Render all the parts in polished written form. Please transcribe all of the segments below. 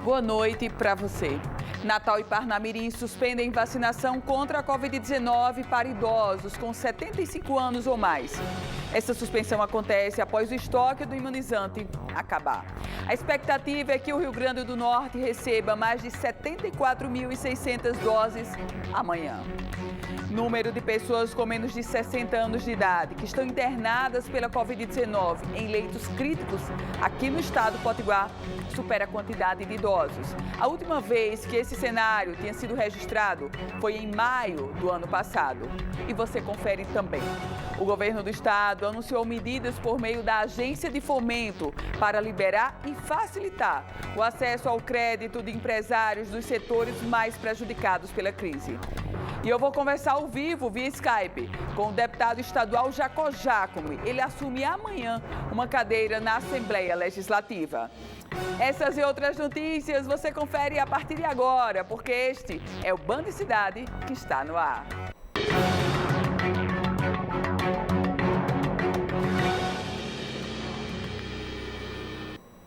Boa noite para você. Natal e Parnamirim suspendem vacinação contra a Covid-19 para idosos com 75 anos ou mais. Essa suspensão acontece após o estoque do imunizante acabar. A expectativa é que o Rio Grande do Norte receba mais de 74.600 doses amanhã. Número de pessoas com menos de 60 anos de idade que estão internadas pela Covid-19 em leitos críticos aqui no estado do Potiguar supera a quantidade de idosos. A última vez que esse cenário tinha sido registrado foi em maio do ano passado. E você confere também. O governo do estado anunciou medidas por meio da Agência de Fomento para liberar e facilitar o acesso ao crédito de empresários dos setores mais prejudicados pela crise. E eu vou conversar ao vivo, via Skype, com o deputado estadual Jacó Jacome. Ele assume amanhã uma cadeira na Assembleia Legislativa. Essas e outras notícias você confere a partir de agora, porque este é o Band Cidade que está no ar.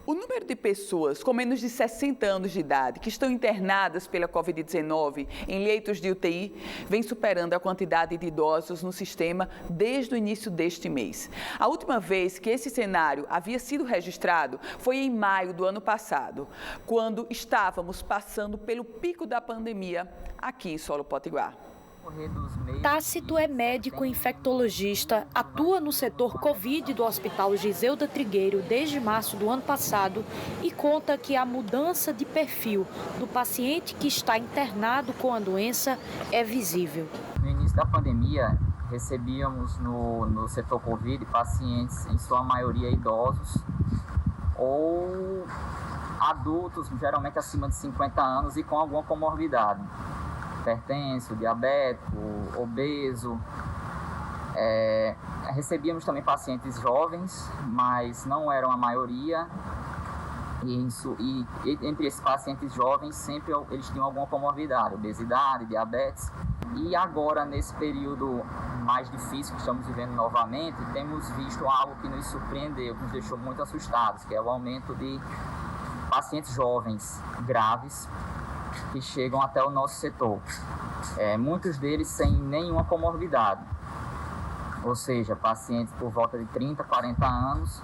O número de pessoas com menos de 60 anos de idade que estão internadas pela Covid-19 em leitos de UTI vem superando a quantidade de idosos no sistema desde o início deste mês. A última vez que esse cenário havia sido registrado foi em maio do ano passado, quando estávamos passando pelo pico da pandemia aqui em Solo Potiguar. Tácito é médico infectologista, atua no setor Covid do Hospital Giseuda Trigueiro desde março do ano passado e conta que a mudança de perfil do paciente que está internado com a doença é visível. No início da pandemia, recebíamos no setor Covid pacientes, em sua maioria idosos ou adultos, geralmente acima de 50 anos e com alguma comorbidade. Hipertenso, diabético, obeso. Recebíamos também pacientes jovens, mas não eram a maioria. E entre esses pacientes jovens, sempre eles tinham alguma comorbidade, obesidade, diabetes. E agora, nesse período mais difícil que estamos vivendo novamente, temos visto algo que nos surpreendeu, que nos deixou muito assustados, que é o aumento de pacientes jovens graves, que chegam até o nosso setor. Muitos deles sem nenhuma comorbidade, ou seja, pacientes por volta de 30, 40 anos,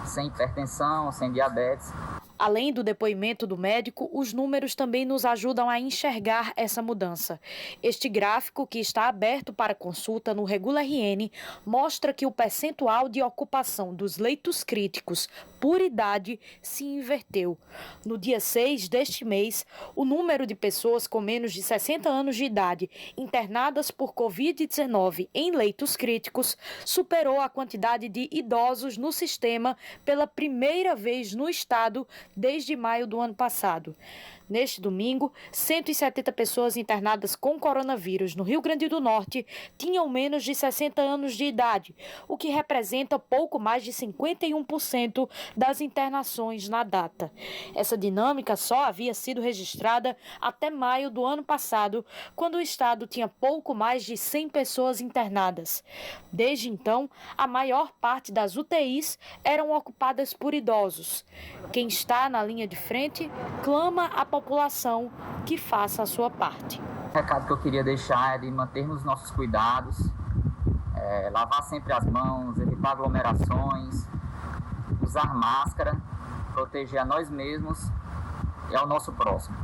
sem hipertensão, sem diabetes. Além do depoimento do médico, os números também nos ajudam a enxergar essa mudança. Este gráfico, que está aberto para consulta no Regula RN, mostra que o percentual de ocupação dos leitos críticos por idade se inverteu. No dia 6 deste mês, o número de pessoas com menos de 60 anos de idade internadas por Covid-19 em leitos críticos superou a quantidade de idosos no sistema pela primeira vez no estado desde maio do ano passado. Neste domingo, 170 pessoas internadas com coronavírus no Rio Grande do Norte tinham menos de 60 anos de idade, o que representa pouco mais de 51% das internações na data. Essa dinâmica só havia sido registrada até maio do ano passado, quando o estado tinha pouco mais de 100 pessoas internadas. Desde então, a maior parte das UTIs eram ocupadas por idosos. Quem está na linha de frente clama à população que faça a sua parte. O recado que eu queria deixar é de mantermos nossos cuidados, lavar sempre as mãos, evitar aglomerações, usar máscara, proteger a nós mesmos e ao nosso próximo.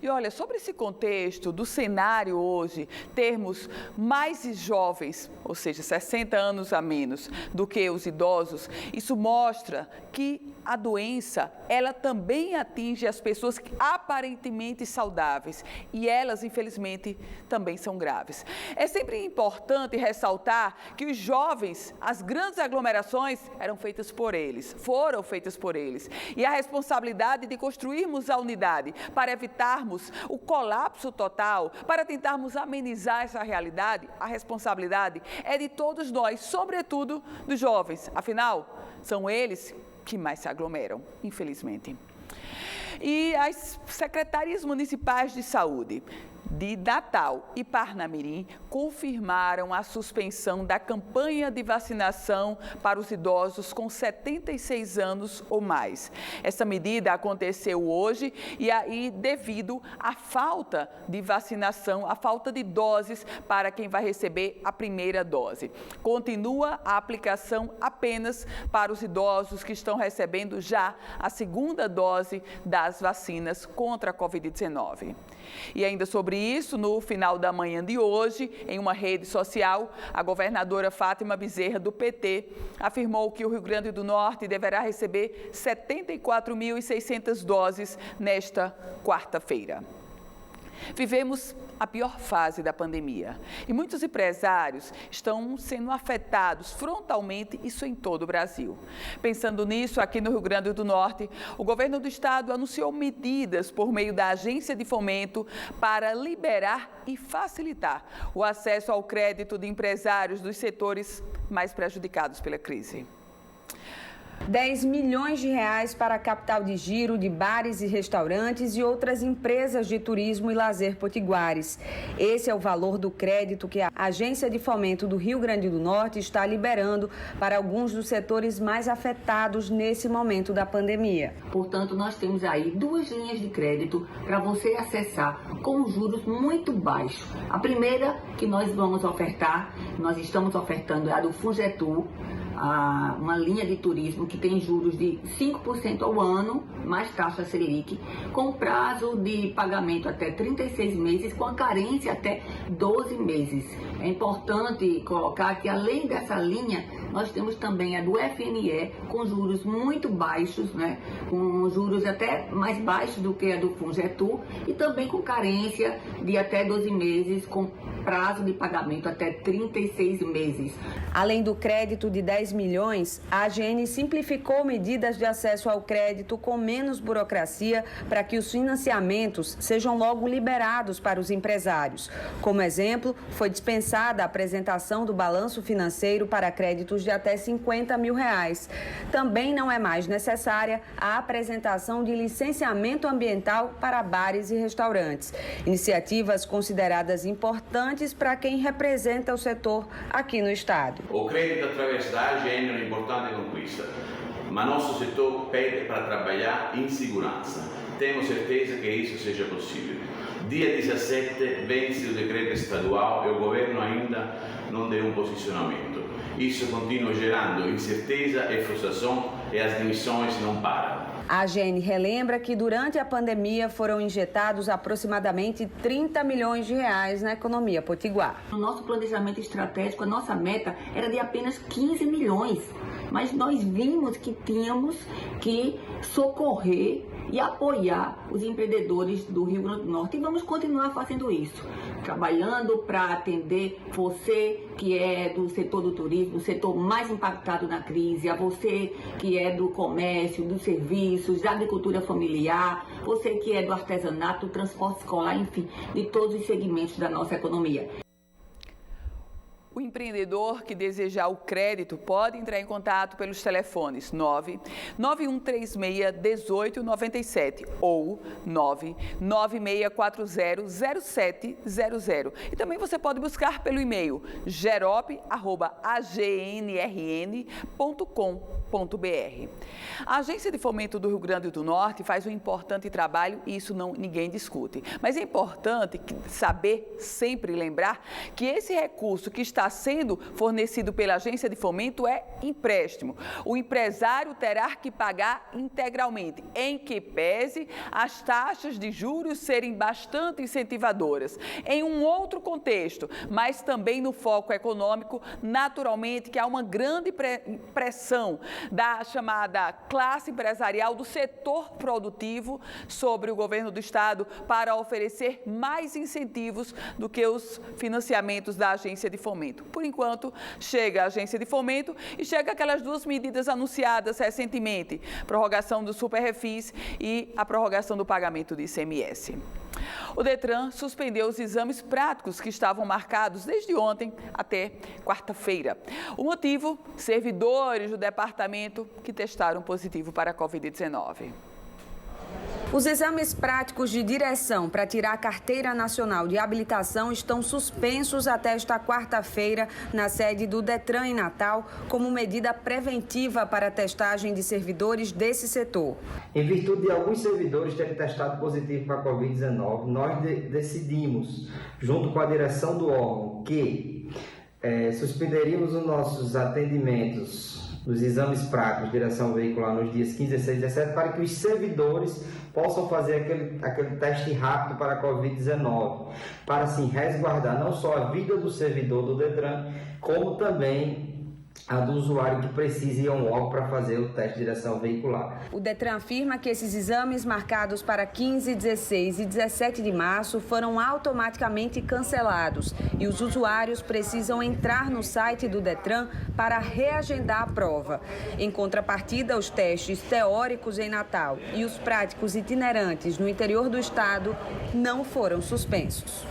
E olha, sobre esse contexto do cenário hoje, termos mais jovens, ou seja, 60 anos a menos do que os idosos, isso mostra que a doença, ela também atinge as pessoas aparentemente saudáveis e elas, infelizmente, também são graves. É sempre importante ressaltar que os jovens, as grandes aglomerações foram feitas por eles. E a responsabilidade de construirmos a unidade para evitarmos o colapso total, para tentarmos amenizar essa realidade, a responsabilidade é de todos nós, sobretudo dos jovens. Afinal, são eles que mais se aglomeram, infelizmente. E as secretarias municipais de saúde de Natal e Parnamirim confirmaram a suspensão da campanha de vacinação para os idosos com 76 anos ou mais. Essa medida aconteceu hoje e aí devido à falta de vacinação, à falta de doses para quem vai receber a primeira dose. Continua a aplicação apenas para os idosos que estão recebendo já a segunda dose das vacinas contra a Covid-19. E ainda sobre isso, no final da manhã de hoje, em uma rede social, a governadora Fátima Bezerra, do PT, afirmou que o Rio Grande do Norte deverá receber 74.600 doses nesta quarta-feira. Vivemos a pior fase da pandemia e muitos empresários estão sendo afetados frontalmente, isso em todo o Brasil. Pensando nisso, aqui no Rio Grande do Norte, o governo do estado anunciou medidas por meio da Agência de Fomento para liberar e facilitar o acesso ao crédito de empresários dos setores mais prejudicados pela crise. 10 milhões de reais para a capital de giro de bares e restaurantes e outras empresas de turismo e lazer potiguares. Esse é o valor do crédito que a Agência de Fomento do Rio Grande do Norte está liberando para alguns dos setores mais afetados nesse momento da pandemia. Portanto, nós temos aí 2 linhas de crédito para você acessar com juros muito baixos. A primeira que nós vamos ofertar, nós estamos ofertando é a do Fungetur, uma linha de turismo que tem juros de 5% ao ano, mais taxa Selic, com prazo de pagamento até 36 meses, com a carência até 12 meses. É importante colocar que, além dessa linha, nós temos também a do FNE, com juros muito baixos, né? Com juros até mais baixos do que a do Fungetur, e também com carência de até 12 meses, com prazo de pagamento até 36 meses. Além do crédito de 10 milhões, a AGN simplificou medidas de acesso ao crédito com menos burocracia para que os financiamentos sejam logo liberados para os empresários. Como exemplo, foi dispensada a apresentação do balanço financeiro para créditos de até 50 mil reais. Também não é mais necessária a apresentação de licenciamento ambiental para bares e restaurantes. Iniciativas consideradas importantes para quem representa o setor aqui no estado. O crédito através da AGN é uma importante conquista, mas nosso setor pede para trabalhar em segurança. Temos certeza que isso seja possível. Dia 17 vence o decreto estadual e o governo ainda não deu um posicionamento. Isso continua gerando incerteza e frustração e as demissões não param. A AGN relembra que durante a pandemia foram injetados aproximadamente 30 milhões de reais na economia potiguar. No nosso planejamento estratégico, a nossa meta era de apenas 15 milhões, mas nós vimos que tínhamos que socorrer e apoiar os empreendedores do Rio Grande do Norte. E vamos continuar fazendo isso, trabalhando para atender você que é do setor do turismo, o setor mais impactado na crise, a você que é do comércio, dos serviços, da agricultura familiar, você que é do artesanato, do transporte escolar, enfim, de todos os segmentos da nossa economia. O empreendedor que desejar o crédito pode entrar em contato pelos telefones 99136-1897 ou 99640-0700. E também você pode buscar pelo e-mail gerop@agnrn.com.br. A Agência de Fomento do Rio Grande do Norte faz um importante trabalho e isso ninguém discute. Mas é importante saber, sempre lembrar, que esse recurso que está sendo fornecido pela Agência de Fomento é empréstimo. O empresário terá que pagar integralmente, em que pese as taxas de juros serem bastante incentivadoras. Em um outro contexto, mas também no foco econômico, naturalmente que há uma grande pressão da chamada classe empresarial do setor produtivo sobre o governo do estado para oferecer mais incentivos do que os financiamentos da Agência de Fomento. Por enquanto, chega a Agência de Fomento e chega aquelas 2 medidas anunciadas recentemente, prorrogação do Super-Refis e a prorrogação do pagamento do ICMS. O Detran suspendeu os exames práticos que estavam marcados desde ontem até quarta-feira. O motivo, servidores do departamento que testaram positivo para a Covid-19. Os exames práticos de direção para tirar a Carteira Nacional de Habilitação estão suspensos até esta quarta-feira na sede do Detran em Natal, como medida preventiva para a testagem de servidores desse setor. Em virtude de alguns servidores terem testado positivo para a Covid-19, nós decidimos, junto com a direção do órgão, que suspenderíamos os nossos atendimentos dos exames práticos de direção veicular nos dias 15, 16 e 17 para que os servidores possam fazer aquele teste rápido para a Covid-19, para assim resguardar não só a vida do servidor do Detran, como também a do usuário que precisa ir ao órgão para fazer o teste de direção veicular. O Detran afirma que esses exames marcados para 15, 16 e 17 de março foram automaticamente cancelados e os usuários precisam entrar no site do Detran para reagendar a prova. Em contrapartida, os testes teóricos em Natal e os práticos itinerantes no interior do estado não foram suspensos.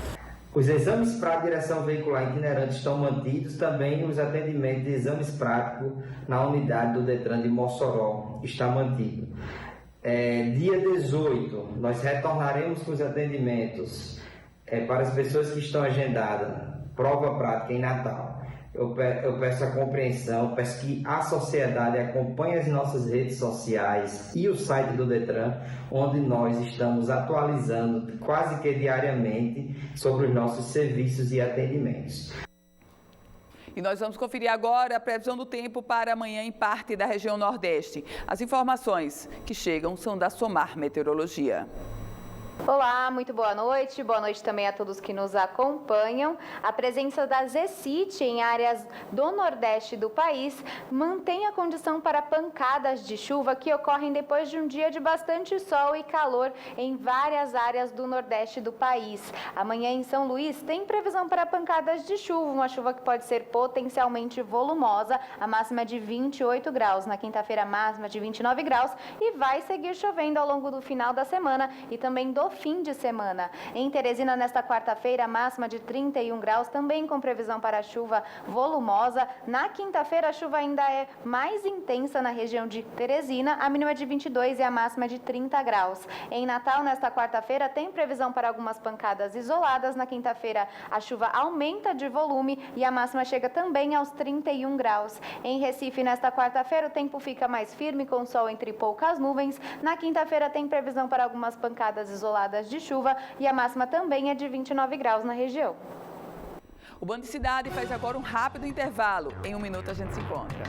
Os exames para a direção veicular itinerante estão mantidos, também os atendimentos de exames práticos na unidade do Detran de Mossoró está mantido. Dia 18, nós retornaremos com os atendimentos para as pessoas que estão agendadas, prova prática em Natal. Eu peço a compreensão, peço que a sociedade acompanhe as nossas redes sociais e o site do Detran, onde nós estamos atualizando quase que diariamente sobre os nossos serviços e atendimentos. E nós vamos conferir agora a previsão do tempo para amanhã em parte da região Nordeste. As informações que chegam são da Somar Meteorologia. Olá, muito boa noite também a todos que nos acompanham. A presença da Zecit em áreas do Nordeste do país mantém a condição para pancadas de chuva que ocorrem depois de um dia de bastante sol e calor em várias áreas do Nordeste do país. Amanhã em São Luís tem previsão para pancadas de chuva, uma chuva que pode ser potencialmente volumosa, a máxima de 28 graus. Na quinta-feira, máxima de 29 graus e vai seguir chovendo ao longo do final da semana e também do fim de semana. Em Teresina, nesta quarta-feira, máxima de 31 graus, também com previsão para chuva volumosa. Na quinta-feira, a chuva ainda é mais intensa na região de Teresina, a mínima de 22 e a máxima de 30 graus. Em Natal, nesta quarta-feira, tem previsão para algumas pancadas isoladas. Na quinta-feira, a chuva aumenta de volume e a máxima chega também aos 31 graus. Em Recife, nesta quarta-feira, o tempo fica mais firme, com sol entre poucas nuvens. Na quinta-feira, tem previsão para algumas pancadas isoladas de chuva e a máxima também é de 29 graus na região. O Band Cidade faz agora um rápido intervalo. Em um minuto a gente se encontra.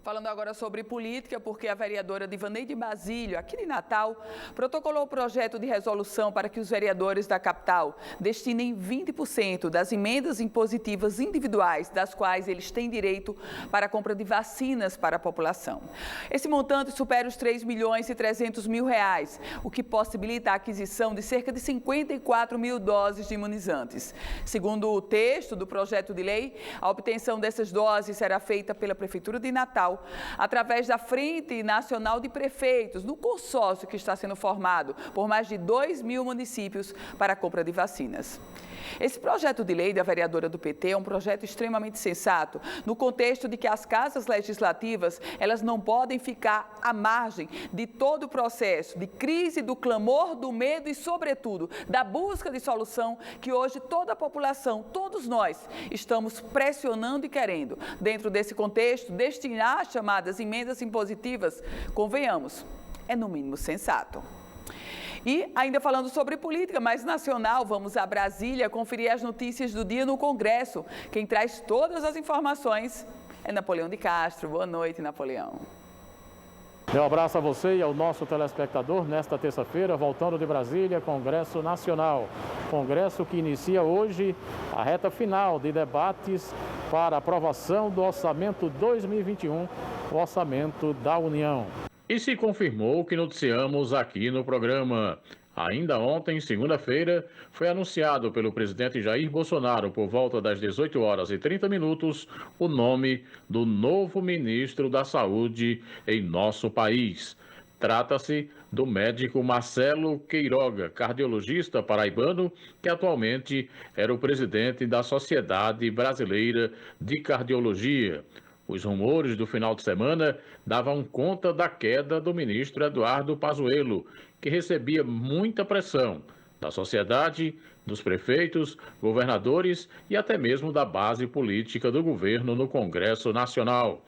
Falando agora sobre política, porque a vereadora Divaneide Basílio, aqui de Natal, protocolou o projeto de resolução para que os vereadores da capital destinem 20% das emendas impositivas individuais, das quais eles têm direito para a compra de vacinas para a população. Esse montante supera os R$3.300.000, o que possibilita a aquisição de cerca de 54 mil doses de imunizantes. Segundo o texto do projeto de lei, a obtenção dessas doses será feita pela Prefeitura de Natal, através da Frente Nacional de Prefeitos, no consórcio que está sendo formado por mais de 2.000 municípios para a compra de vacinas. Esse projeto de lei da vereadora do PT é um projeto extremamente sensato, no contexto de que as casas legislativas, elas não podem ficar à margem de todo o processo de crise, do clamor, do medo e, sobretudo, da busca de solução que hoje toda a população, todos nós, estamos pressionando e querendo. Dentro desse contexto, destinar as chamadas emendas impositivas, convenhamos, é no mínimo sensato. E, ainda falando sobre política mais nacional, vamos a Brasília conferir as notícias do dia no Congresso. Quem traz todas as informações é Napoleão de Castro. Boa noite, Napoleão. Um abraço a você e ao nosso telespectador nesta terça-feira, voltando de Brasília, Congresso Nacional. Congresso que inicia hoje a reta final de debates para aprovação do Orçamento 2021, o Orçamento da União. E se confirmou o que noticiamos aqui no programa. Ainda ontem, segunda-feira, foi anunciado pelo presidente Jair Bolsonaro, por volta das 18h30, o nome do novo ministro da Saúde em nosso país. Trata-se do médico Marcelo Queiroga, cardiologista paraibano, que atualmente era o presidente da Sociedade Brasileira de Cardiologia. Os rumores do final de semana davam conta da queda do ministro Eduardo Pazuello, que recebia muita pressão da sociedade, dos prefeitos, governadores e até mesmo da base política do governo no Congresso Nacional.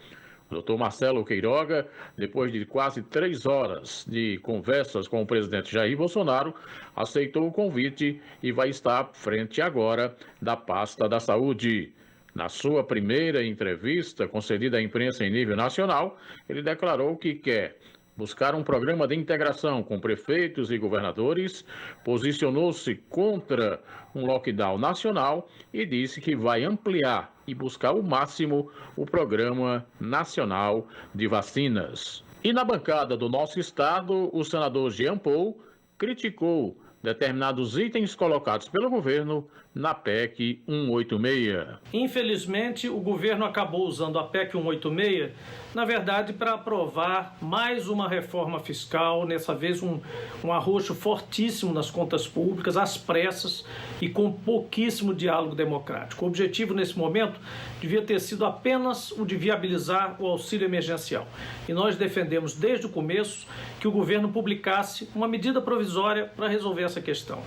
O Dr. Marcelo Queiroga, depois de quase 3 horas de conversas com o presidente Jair Bolsonaro, aceitou o convite e vai estar à frente agora da pasta da saúde. Na sua primeira entrevista concedida à imprensa em nível nacional, ele declarou que quer buscar um programa de integração com prefeitos e governadores, posicionou-se contra um lockdown nacional e disse que vai ampliar e buscar ao máximo o Programa Nacional de Vacinas. E na bancada do nosso estado, o senador Jean Paul criticou determinados itens colocados pelo governo na PEC 186. Infelizmente, o governo acabou usando a PEC 186, na verdade, para aprovar mais uma reforma fiscal, dessa vez um arroxo fortíssimo nas contas públicas, às pressas e com pouquíssimo diálogo democrático. O objetivo, nesse momento, devia ter sido apenas o de viabilizar o auxílio emergencial. E nós defendemos desde o começo que o governo publicasse uma medida provisória para resolver essa questão.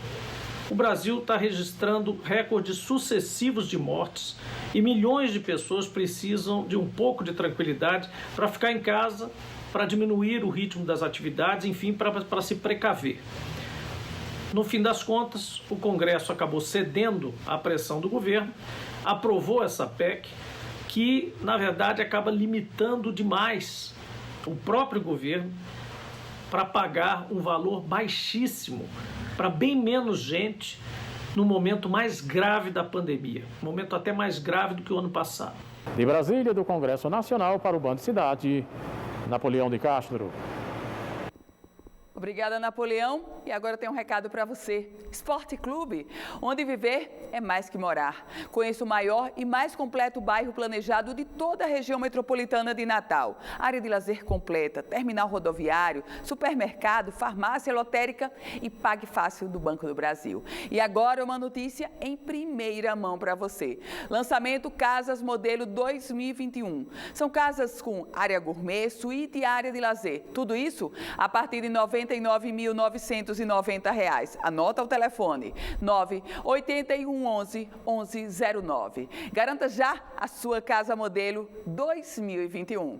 O Brasil está registrando recordes sucessivos de mortes e milhões de pessoas precisam de um pouco de tranquilidade para ficar em casa, para diminuir o ritmo das atividades, enfim, para se precaver. No fim das contas, o Congresso acabou cedendo à pressão do governo, aprovou essa PEC, que, na verdade, acaba limitando demais o próprio governo para pagar um valor baixíssimo para bem menos gente no momento mais grave da pandemia, momento até mais grave do que o ano passado. De Brasília, do Congresso Nacional para o Band Cidade, Napoleão de Castro. Obrigada, Napoleão. E agora tem um recado para você. Esporte Clube, onde viver é mais que morar. Conheça o maior e mais completo bairro planejado de toda a região metropolitana de Natal. Área de lazer completa, terminal rodoviário, supermercado, farmácia lotérica e Pague Fácil do Banco do Brasil. E agora uma notícia em primeira mão para você. Lançamento Casas Modelo 2021. São casas com área gourmet, suíte e área de lazer. Tudo isso a partir de R$ 99.990. Anota o telefone 98111-1109. Garanta já a sua Casa Modelo 2021.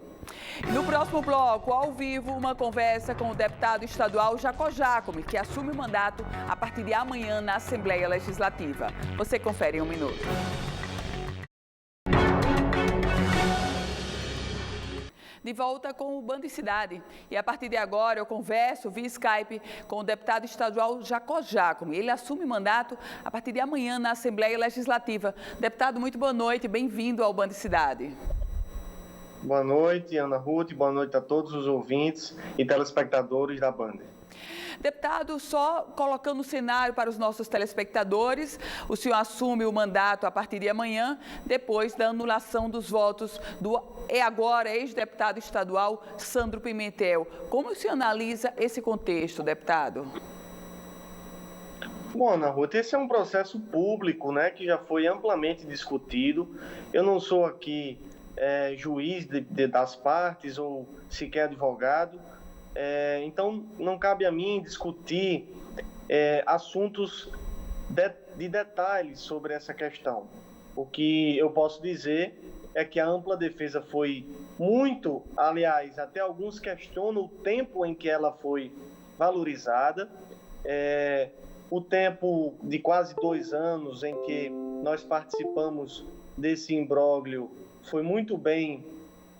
No próximo bloco, ao vivo, uma conversa com o deputado estadual Jacó Jacome, que assume o mandato a partir de amanhã na Assembleia Legislativa. Você confere em um minuto. De volta com o Band Cidade. E a partir de agora eu converso via Skype com o deputado estadual Jacó Jacome. Ele assume mandato a partir de amanhã na Assembleia Legislativa. Deputado, muito boa noite, bem-vindo ao Band Cidade. Boa noite, Ana Ruth, boa noite a todos os ouvintes e telespectadores da Band. Deputado, só colocando o cenário para os nossos telespectadores, o senhor assume o mandato a partir de amanhã, depois da anulação dos votos do agora ex-deputado estadual Sandro Pimentel. Como o senhor analisa esse contexto, deputado? Bom, Ana Ruth, esse é um processo público, né, que já foi amplamente discutido. Eu não sou aqui juiz das partes ou sequer advogado. Então, não cabe a mim discutir assuntos de detalhes sobre essa questão. O que eu posso dizer é que a ampla defesa foi muito, aliás, até alguns questionam o tempo em que ela foi valorizada. O tempo de quase 2 anos em que nós participamos desse imbróglio foi muito bem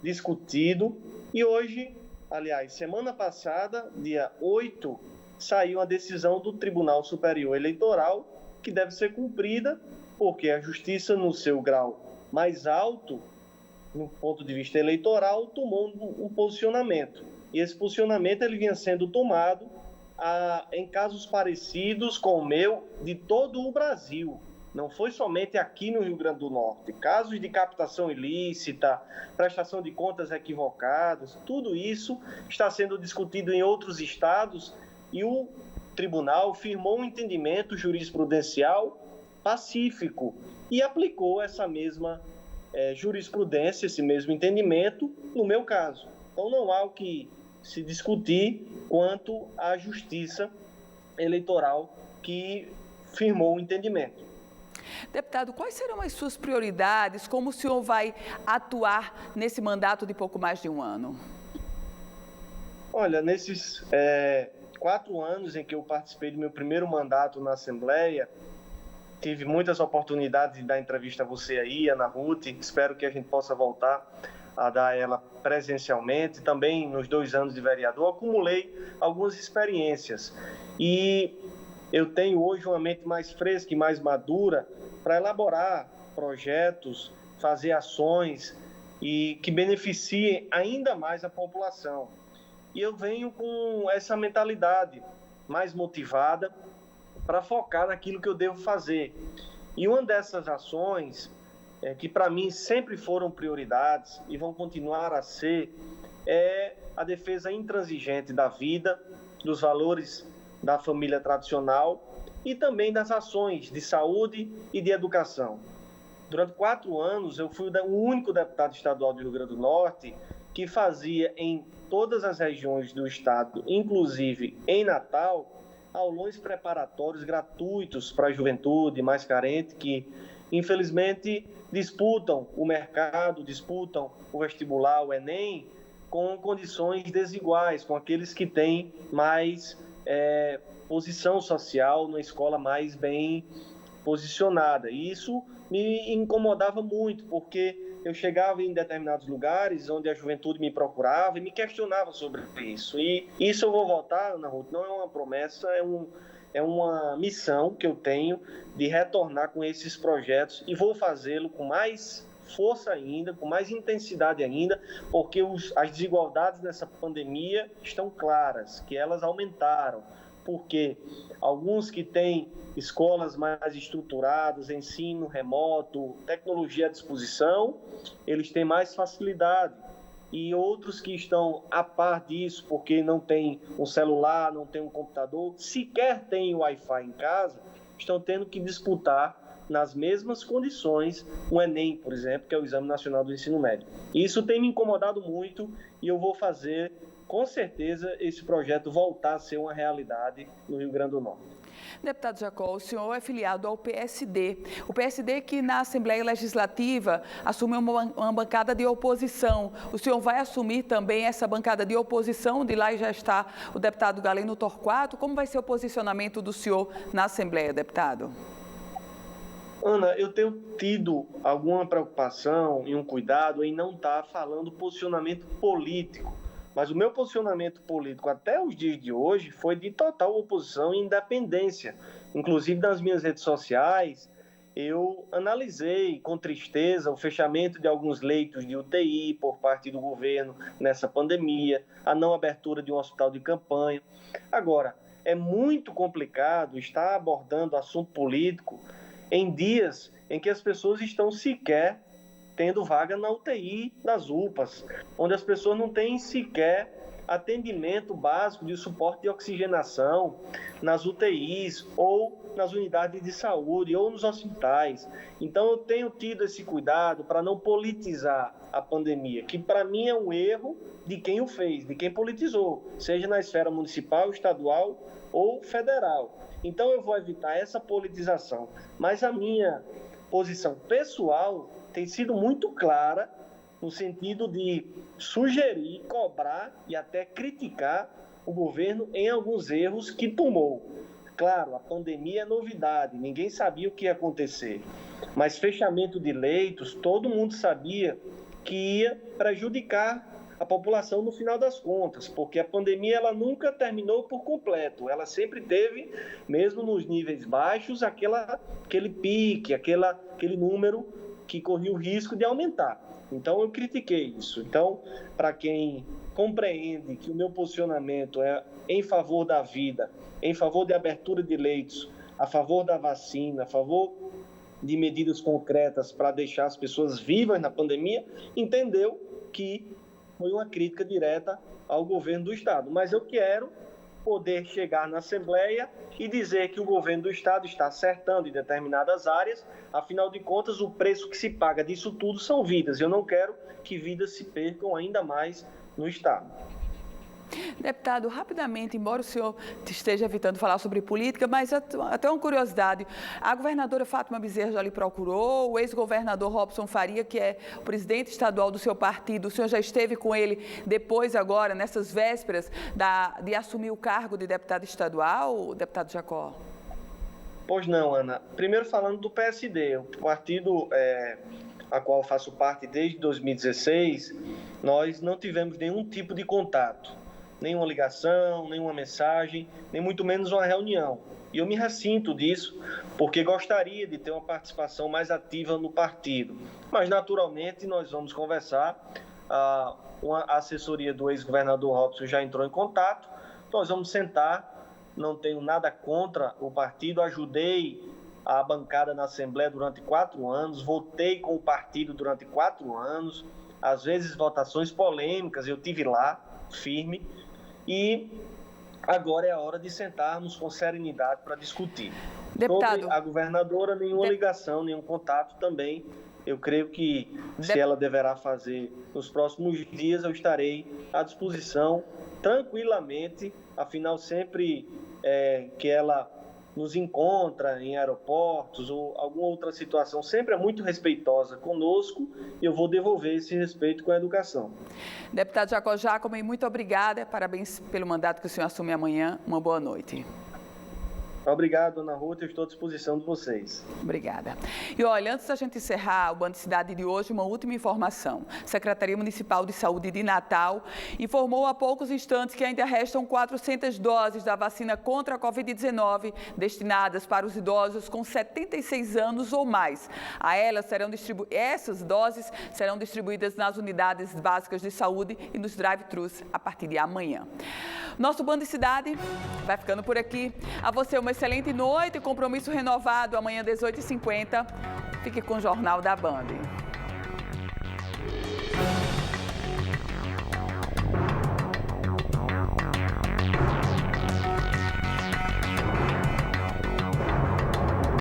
discutido e hoje, aliás, semana passada, dia 8, saiu a decisão do Tribunal Superior Eleitoral, que deve ser cumprida, porque a Justiça, no seu grau mais alto, no ponto de vista eleitoral, tomou um posicionamento. E esse posicionamento ele vinha sendo tomado em casos parecidos com o meu, de todo o Brasil. Não foi somente aqui no Rio Grande do Norte. Casos de captação ilícita, prestação de contas equivocadas, tudo isso está sendo discutido em outros estados e o tribunal firmou um entendimento jurisprudencial pacífico e aplicou essa mesma jurisprudência, esse mesmo entendimento, no meu caso. Então, não há o que se discutir quanto à justiça eleitoral que firmou o entendimento. Deputado, quais serão as suas prioridades? Como o senhor vai atuar nesse mandato de pouco mais de um ano? Olha, nesses 4 anos em que eu participei do meu primeiro mandato na Assembleia, tive muitas oportunidades de dar entrevista a você aí, Ana Ruth. Espero que a gente possa voltar a dar ela presencialmente. Também nos 2 anos de vereador, acumulei algumas experiências. E eu tenho hoje uma mente mais fresca e mais madura para elaborar projetos, fazer ações e que beneficiem ainda mais a população. E eu venho com essa mentalidade mais motivada para focar naquilo que eu devo fazer. E uma dessas ações, que para mim sempre foram prioridades e vão continuar a ser, é a defesa intransigente da vida, dos valores da família tradicional e também das ações de saúde e de educação. Durante 4 anos, eu fui o único deputado estadual do Rio Grande do Norte que fazia em todas as regiões do estado, inclusive em Natal, aulões preparatórios gratuitos para a juventude mais carente que, infelizmente, disputam o mercado, disputam o vestibular, o Enem, com condições desiguais, com aqueles que têm mais posição social, numa escola mais bem posicionada. E isso me incomodava muito, porque eu chegava em determinados lugares onde a juventude me procurava e me questionava sobre isso. E isso eu vou voltar, Ana Ruth, não é uma promessa, é uma missão que eu tenho de retornar com esses projetos e vou fazê-lo com mais força ainda, com mais intensidade ainda, porque as desigualdades nessa pandemia estão claras, que elas aumentaram, porque alguns que têm escolas mais estruturadas, ensino remoto, tecnologia à disposição, eles têm mais facilidade. E outros que estão a par disso, porque não têm um celular, não têm um computador, sequer têm Wi-Fi em casa, estão tendo que disputar nas mesmas condições o Enem, por exemplo, que é o Exame Nacional do Ensino Médio. Isso tem me incomodado muito e eu vou fazer, com certeza, esse projeto voltar a ser uma realidade no Rio Grande do Norte. Deputado Jacó, o senhor é filiado ao PSD. O PSD que na Assembleia Legislativa assumiu uma bancada de oposição. O senhor vai assumir também essa bancada de oposição? De lá já está o deputado Galeno Torquato. Como vai ser o posicionamento do senhor na Assembleia, deputado? Ana, eu tenho tido alguma preocupação e um cuidado em não estar falando posicionamento político. Mas o meu posicionamento político até os dias de hoje foi de total oposição e independência. Inclusive nas minhas redes sociais, eu analisei com tristeza o fechamento de alguns leitos de UTI por parte do governo nessa pandemia, a não abertura de um hospital de campanha. Agora, é muito complicado estar abordando assunto político em dias em que as pessoas estão sequer tendo vaga na UTI das UPAs, onde as pessoas não têm sequer atendimento básico de suporte de oxigenação nas UTIs ou nas unidades de saúde ou nos hospitais. Então eu tenho tido esse cuidado para não politizar a pandemia, que para mim é um erro de quem o fez, de quem politizou, seja na esfera municipal, estadual ou federal. Então eu vou evitar essa politização, mas a minha posição pessoal tem sido muito clara no sentido de sugerir, cobrar e até criticar o governo em alguns erros que tomou. Claro, a pandemia é novidade, ninguém sabia o que ia acontecer, mas fechamento de leitos, todo mundo sabia que ia prejudicar a população no final das contas, porque a pandemia ela nunca terminou por completo, ela sempre teve, mesmo nos níveis baixos, aquele pique, aquele número que corria o risco de aumentar. Então eu critiquei isso. Então, para quem compreende que o meu posicionamento é em favor da vida, em favor de abertura de leitos, a favor da vacina, a favor de medidas concretas para deixar as pessoas vivas na pandemia, entendeu que foi uma crítica direta ao governo do Estado. Mas eu quero poder chegar na Assembleia e dizer que o governo do Estado está acertando em determinadas áreas. Afinal de contas, o preço que se paga disso tudo são vidas. Eu não quero que vidas se percam ainda mais no Estado. Deputado, rapidamente, embora o senhor esteja evitando falar sobre política, mas até uma curiosidade, a governadora Fátima Bezerra já lhe procurou, o ex-governador Robson Faria, que é o presidente estadual do seu partido, o senhor já esteve com ele depois agora, nessas vésperas de assumir o cargo de deputado estadual, deputado Jacó? Pois não, Ana. Primeiro falando do PSD, o partido a qual faço parte desde 2016, nós não tivemos nenhum tipo de contato. Nenhuma ligação, nenhuma mensagem, nem muito menos uma reunião. E eu me ressinto disso, porque gostaria de ter uma participação mais ativa no partido. Mas, naturalmente, nós vamos conversar. A assessoria do ex-governador Robson já entrou em contato. Nós vamos sentar. Não tenho nada contra o partido. Ajudei a bancada na Assembleia durante 4 anos. Votei com o partido durante 4 anos. Às vezes, votações polêmicas, eu tive lá, firme. E agora é a hora de sentarmos com serenidade para discutir. Deputado, sobre a governadora, nenhuma ligação, nenhum contato também. Eu creio que se ela deverá fazer nos próximos dias, eu estarei à disposição tranquilamente. Afinal, sempre que ela nos encontra em aeroportos ou alguma outra situação, sempre é muito respeitosa conosco e eu vou devolver esse respeito com a educação. Deputado Jacó Jacome, muito obrigada, parabéns pelo mandato que o senhor assume amanhã, uma boa noite. Obrigado, Ana Ruth, eu estou à disposição de vocês. Obrigada. E olha, antes da gente encerrar o Band Cidade de hoje, uma última informação. A Secretaria Municipal de Saúde de Natal informou há poucos instantes que ainda restam 400 doses da vacina contra a Covid-19 destinadas para os idosos com 76 anos ou mais. Essas doses serão distribuídas nas unidades básicas de saúde e nos drive-thrus a partir de amanhã. Nosso Band Cidade vai ficando por aqui. A você uma excelente noite, compromisso renovado amanhã às 18h50. Fique com o Jornal da Band.